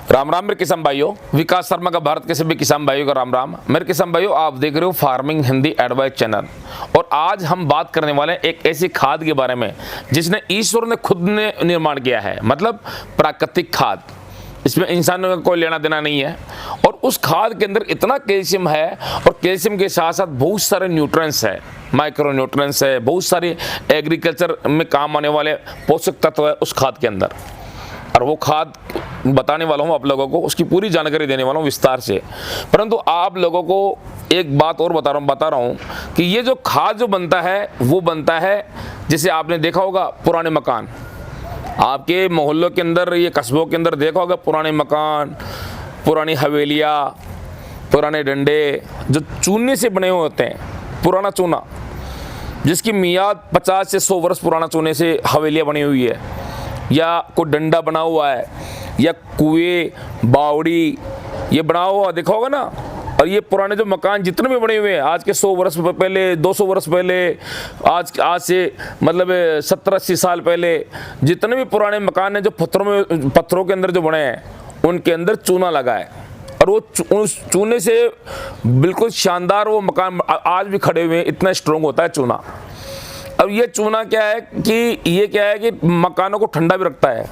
राम राम मेरे किसान भाइयों, विकास शर्मा का भारत के सभी किसान भाइयों का राम राम। मेरे किसान भाइयों, आप देख रहे हो फार्मिंग हिंदी एडवाइस चैनल, और आज हम बात करने वाले हैं एक ऐसी खाद के बारे में जिसने ईश्वर ने खुद ने निर्माण किया है, मतलब प्राकृतिक खाद। इसमें इंसानों का कोई लेना देना नहीं है, और उस खाद के अंदर इतना कैल्शियम है, और कैल्शियम के साथ साथ बहुत सारे न्यूट्रिएंट्स है, माइक्रो न्यूट्रिएंट्स है, बहुत सारे एग्रीकल्चर में काम आने वाले पोषक तत्व है उस खाद के अंदर। और वो खाद बताने वाला हूँ आप लोगों को, उसकी पूरी जानकारी देने वाला हूँ विस्तार से। परंतु आप लोगों को एक बात और बता रहा हूँ कि ये जो खाद जो बनता है वो बनता है, जैसे आपने देखा होगा पुराने मकान, आपके मोहल्लों के अंदर, ये कस्बों के अंदर देखा होगा पुराने मकान, पुरानी हवेलियाँ, पुराने डंडे जो चूने से बने हुए होते हैं, पुराना चूना जिसकी मियाद 50 से 100 वर्ष पुराना चूने से हवेलियाँ बनी हुई है, या कोई डंडा बना हुआ है, या कुएं बावड़ी ये बना हुआ देखा होगा ना। और ये पुराने जो मकान जितने भी बने हुए हैं आज के 100 वर्ष पहले, 200 वर्ष पहले, आज से मतलब 70-80 साल पहले, जितने भी पुराने मकान हैं जो पत्थरों के अंदर जो बने हैं, उनके अंदर चूना लगा है। और वो उस चूने से बिल्कुल शानदार वो मकान आज भी खड़े हुए हैं, इतना स्ट्रॉन्ग होता है चूना। अब ये चूना क्या है कि मकानों को ठंडा भी रखता है,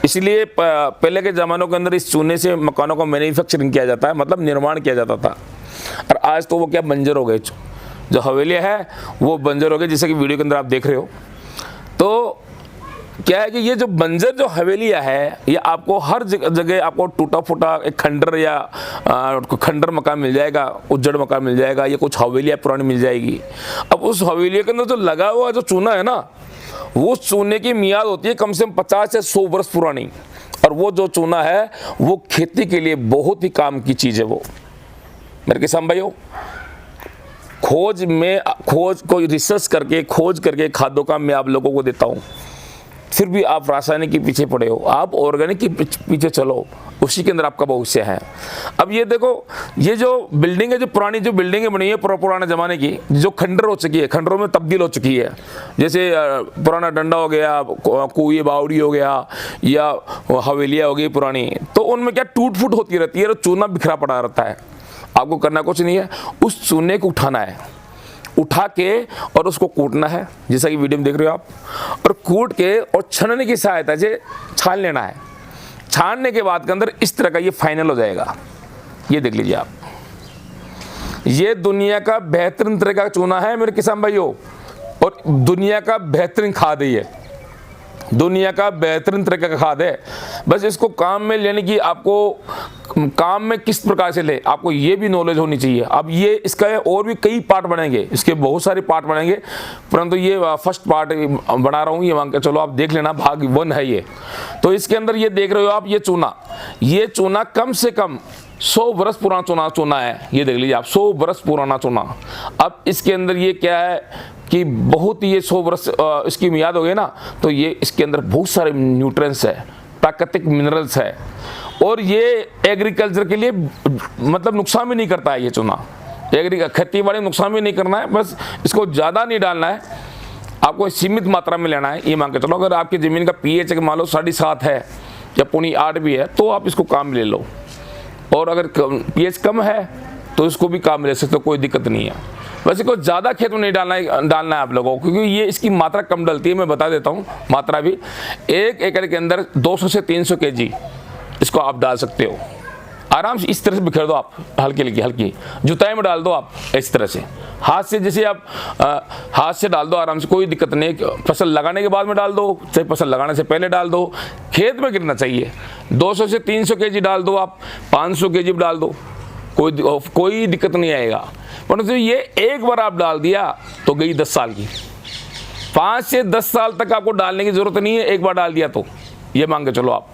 इसलिए पहले के ज़मानों के अंदर इस चूने से मकानों का मैन्युफैक्चरिंग किया जाता है, मतलब निर्माण किया जाता था। और आज तो वो क्या बंजर हो गए, जो हवेलियाँ है वो बंजर हो गए, जैसे कि वीडियो के अंदर आप देख रहे हो। तो क्या है कि ये जो बंजर जो हवेलियाँ है, ये आपको हर जगह आपको टूटा फूटा एक खंडर या खंडर मकान मिल जाएगा, उज्जड़ मकान मिल जाएगा, या कुछ हवेलियाँ पुरानी मिल जाएगी। अब उस हवेलियों के अंदर जो लगा हुआ जो चूना है ना, वो चूने की मियाद होती है कम से कम 50 से 100 वर्ष पुरानी। और वो जो चूना है वो खेती के लिए बहुत ही काम की चीज़ है। वो मेरे किसान भाइयों, खोज को रिसर्च करके खोज करके खादों का मैं आप लोगों को देता हूँ। फिर भी आप रासायनिक के पीछे पड़े हो, आप ऑर्गेनिक के पीछे चलो, उसी के अंदर आपका भविष्य है। अब ये देखो, ये जो बिल्डिंग है, जो पुरानी जो बिल्डिंगें बनी है पुराने ज़माने की, जो खंडर हो चुकी है, खंडरों में तब्दील हो चुकी है, जैसे पुराना डंडा हो गया, कुएं बावड़ी हो गया, या हवेलियाँ हो गई पुरानी, तो उनमें क्या टूट फूट होती रहती है और चूना बिखरा पड़ा रहता है। आपको करना कुछ नहीं है, उस चूने को उठाना है, उठा के और उसको कूटना है, जैसा कि वीडियो में देख रहे हो आप, और कूट के और छनने की सहायता से छान लेना है। छानने के बाद के अंदर इस तरह का ये फाइनल हो जाएगा। ये देख लीजिए आप, ये दुनिया का बेहतरीन तरह का चूना है मेरे किसान भाइयों, और दुनिया का बेहतरीन खाद है ये, दुनिया का बेहतरीन तरह का खाद है। बस इसको काम में लेने की, आपको काम में किस प्रकार से ले, आपको ये भी नॉलेज होनी चाहिए। अब ये इसका और भी कई पार्ट बनेंगे, इसके बहुत सारे पार्ट बनेंगे, परंतु ये फर्स्ट पार्ट बना रहा हूँ, ये मांग के चलो आप देख लेना, भाग 1 है ये। तो इसके अंदर ये देख रहे हो आप, ये चूना कम से कम 100 वर्ष पुराना चूना है। ये देख लीजिए आप, 100 वर्ष पुराना चूना। अब इसके अंदर ये क्या है कि बहुत ये 100 वर्ष इसकी मियाद हो गई ना, तो ये इसके अंदर बहुत सारे न्यूट्रिएंट्स है, प्राकृतिक मिनरल्स है, और ये एग्रीकल्चर के लिए मतलब नुकसान भी नहीं करता है। ये चूना खेती बाड़ी नुकसान भी नहीं करना है, बस इसको ज़्यादा नहीं डालना है, आपको सीमित मात्रा में लेना है। ये मान के चलो, अगर आपकी ज़मीन का pH मान लो 7.5 है या 8 भी है, तो आप इसको काम में ले लो, और अगर pH कम है तो इसको भी काम में ले सकते हो, कोई दिक्कत नहीं है। वैसे को ज़्यादा खेत में नहीं डालना है आप लोगों को, क्योंकि ये इसकी मात्रा कम डलती है। मैं बता देता हूँ मात्रा भी, 1 एकड़ के अंदर 200 से 300 kg इसको आप डाल सकते हो। आराम से इस तरह से बिखेर दो आप, हल्की जुताई में डाल दो आप, इस तरह से हाथ से, जैसे आप हाथ से डाल दो आराम से, कोई दिक्कत नहीं। फसल लगाने के बाद में डाल दो, चाहे फसल लगाने से पहले डाल दो, खेत में गिरना चाहिए। 200 से 300 kg डाल दो आप, 500 kg डाल दो, कोई दिक्कत नहीं आएगा। परंतु ये एक बार आप डाल दिया तो गई 10 साल की, 5 से 10 साल तक आपको डालने की जरूरत नहीं है, एक बार डाल दिया तो। ये मान के चलो आप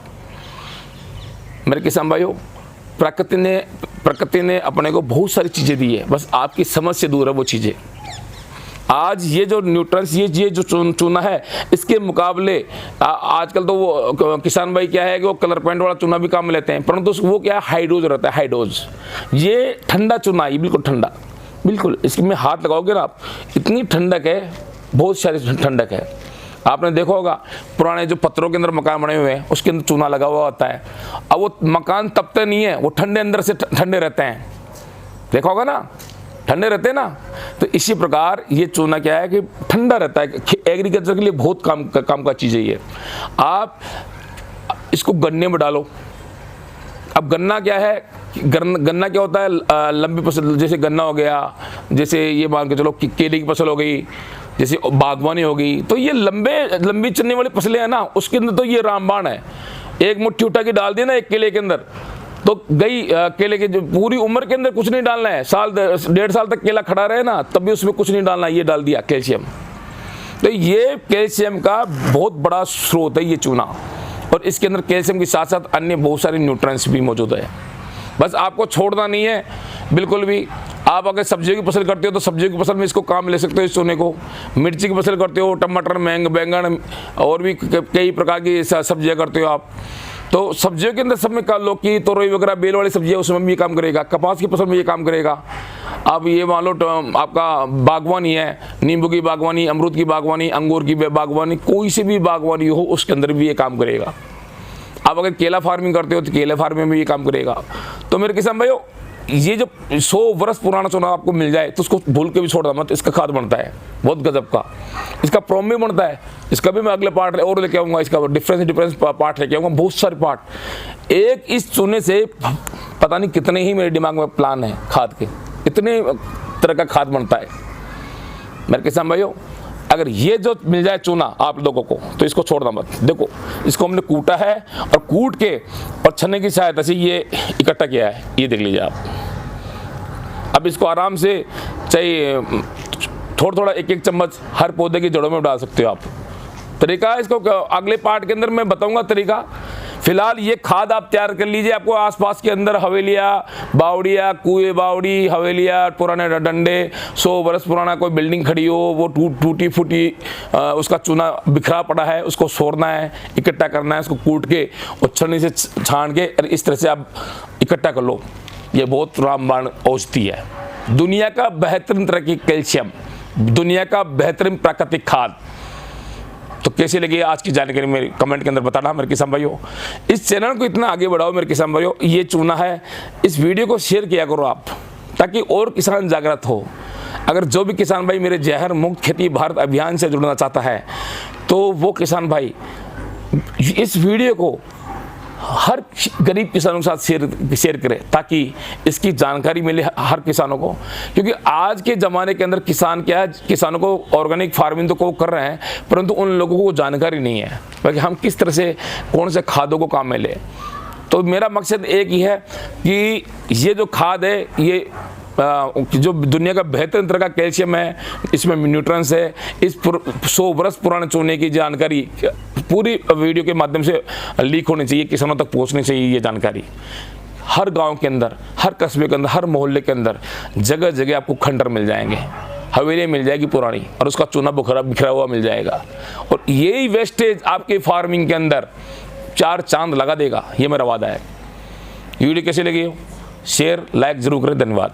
मेरे किसान भाइयों, प्रकृति ने अपने को बहुत सारी चीज़ें दी है, बस आपकी समझ से दूर है वो चीज़ें। आज ये जो न्यूट्रिएंट्स, ये जो चूना है, इसके मुकाबले आजकल तो वो किसान भाई क्या है कि वो कलर पेंट वाला चूना भी काम में लेते हैं, परंतु वो क्या है, हाइडोज रहता है, हाइडोज। ये ठंडा चूना है, बिल्कुल ठंडा, बिल्कुल इसमें हाथ लगाओगे ना आप, इतनी ठंडक है, बहुत सारी ठंडक है। आपने देखा होगा पुराने जो पत्थरों के अंदर मकान बने हुए हैं उसके अंदर चूना लगा हुआ होता है। अब वो मकान तपते नहीं है, वो ठंडे अंदर से ठंडे रहते हैं, देखा होगा ना, ठंडे रहते हैं ना। तो इसी प्रकार ये चूना क्या है कि ठंडा रहता है, एग्रीकल्चर के लिए बहुत काम का चीज़ है ये। आप इसको गन्ने में डालो। अब गन्ना क्या है, गन्ना क्या होता है, लंबी फसल, जैसे गन्ना हो गया, जैसे ये मान के चलो केले की फसल हो गई, जैसे बागवानी हो गई, तो ये लंबी चलने वाली फसलें हैं ना, उसके अंदर तो ये रामबाण है। एक मुट्ठी उठा के डाल दिया ना एक केले के अंदर, तो गई केले के जो पूरी उम्र के अंदर कुछ नहीं डालना है, साल 1.5 साल तक केला खड़ा रहे ना, तब भी उसमें कुछ नहीं डालना, ये डाल दिया कैल्शियम। तो ये कैल्शियम का बहुत बड़ा स्रोत है ये चूना, और इसके अंदर कैल्शियम के साथ साथ अन्य बहुत सारे न्यूट्रिएंट्स भी मौजूद है। बस आपको छोड़ना नहीं है बिल्कुल भी। आप अगर सब्जियों की फसल करते हो तो सब्जियों की फसल में इसको काम ले सकते हो, इस चूने को। मिर्ची की फसल करते हो, टमाटर, बैंगन और भी कई प्रकार की सब्जियां करते हो आप, तो सब्जियों के अंदर सब में लौकी, तोरई वगैरह बेल वाली सब्जियां, उसमें भी ये काम करेगा। कपास की फसल में ये काम करेगा। अब ये मान लो आपका बागवानी है, नींबू की बागवानी, अमरूद की बागवानी, अंगूर की बागवानी, कोई सी भी बागवानी हो उसके अंदर भी ये काम करेगा। आप अगर केला फार्मिंग करते हो तो केला फार्मिंग में भी ये काम करेगा। तो मेरे किसान भाइयों, ये जब 100 वर्ष पुराना चूना आपको मिल जाए तो उसको भूल के भी छोड़ना मत। इसका खाद बनता है बहुत गजब का, इसका प्रोम भी बनता है, इसका भी मैं अगले पार्ट और लेके आऊँगा, इसका डिफरेंस पार्ट लेके आऊँगा, बहुत सारे पार्ट। एक इस चूने से पता नहीं कितने ही मेरे दिमाग में प्लान है खाद के, इतने तरह का खाद बनता है। मेरे किसान भाइयों, अगर ये जो मिल जाए चूना आप लोगों को तो इसको छोड़ना मत। देखो इसको हमने कूटा है और कूट के और छन्ने की सहायता से ये इकट्ठा किया है, ये देख लीजिए आप। अब इसको आराम से चाहिए थोड़ा एक चम्मच हर पौधे की जड़ों में डाल सकते हो आप। तरीका है इसको अगले पार्ट के अंदर मैं बताऊंगा तरीका। फिलहाल ये खाद आप तैयार कर लीजिए। आपको आसपास के अंदर हवेलियाँ, बावड़ियाँ, कुएं बावड़ी, हवेलियाँ, पुराने डंडे, 100 वर्ष पुराना कोई बिल्डिंग खड़ी हो, वो टूटी फूटी उसका चूना बिखरा पड़ा है, उसको सोरना है, इकट्ठा करना है, उसको कूट के और छन्नी से छान के इस तरह से आप इकट्ठा कर लो। ये बहुत रामबाण औषधि है, दुनिया का बेहतरीन तरह की कैल्शियम, दुनिया का बेहतरीन प्राकृतिक खाद। तो कैसी लगी आज की जानकारी मेरे कमेंट के अंदर बताना मेरे किसान भाइयों। इस चैनल को इतना आगे बढ़ाओ मेरे किसान भाइयों। ये चूना है, इस वीडियो को शेयर किया करो आप, ताकि और किसान जागृत हो। अगर जो भी किसान भाई मेरे जहर मुक्त खेती भारत अभियान से जुड़ना चाहता है तो वो किसान भाई इस वीडियो को हर गरीब किसानों के साथ शेयर करें, ताकि इसकी जानकारी मिले हर किसानों को। क्योंकि आज के ज़माने के अंदर किसान क्या है, किसानों को ऑर्गेनिक फार्मिंग तो को कर रहे हैं, परंतु उन लोगों को जानकारी नहीं है कि हम किस तरह से कौन से खादों को काम में लें। तो मेरा मकसद एक ही है कि ये जो खाद है, ये जो दुनिया का बेहतरीन तरह का कैल्शियम है, इसमें न्यूट्रिएंट्स है, इस 100 वर्ष पुराने चूने की जानकारी पूरी वीडियो के माध्यम से लीक होनी चाहिए, किसानों तक पहुंचनी चाहिए। ये जानकारी हर गांव के अंदर, हर कस्बे के अंदर, हर मोहल्ले के अंदर जगह जगह आपको खंडर मिल जाएंगे, हवेली मिल जाएगी पुरानी, और उसका चूना बिखरा हुआ मिल जाएगा। और यही वेस्टेज आपके फार्मिंग के अंदर 4 चांद लगा देगा, ये मेरा वादा है। वीडियो कैसी लगी हो, शेयर लाइक जरूर करें। धन्यवाद।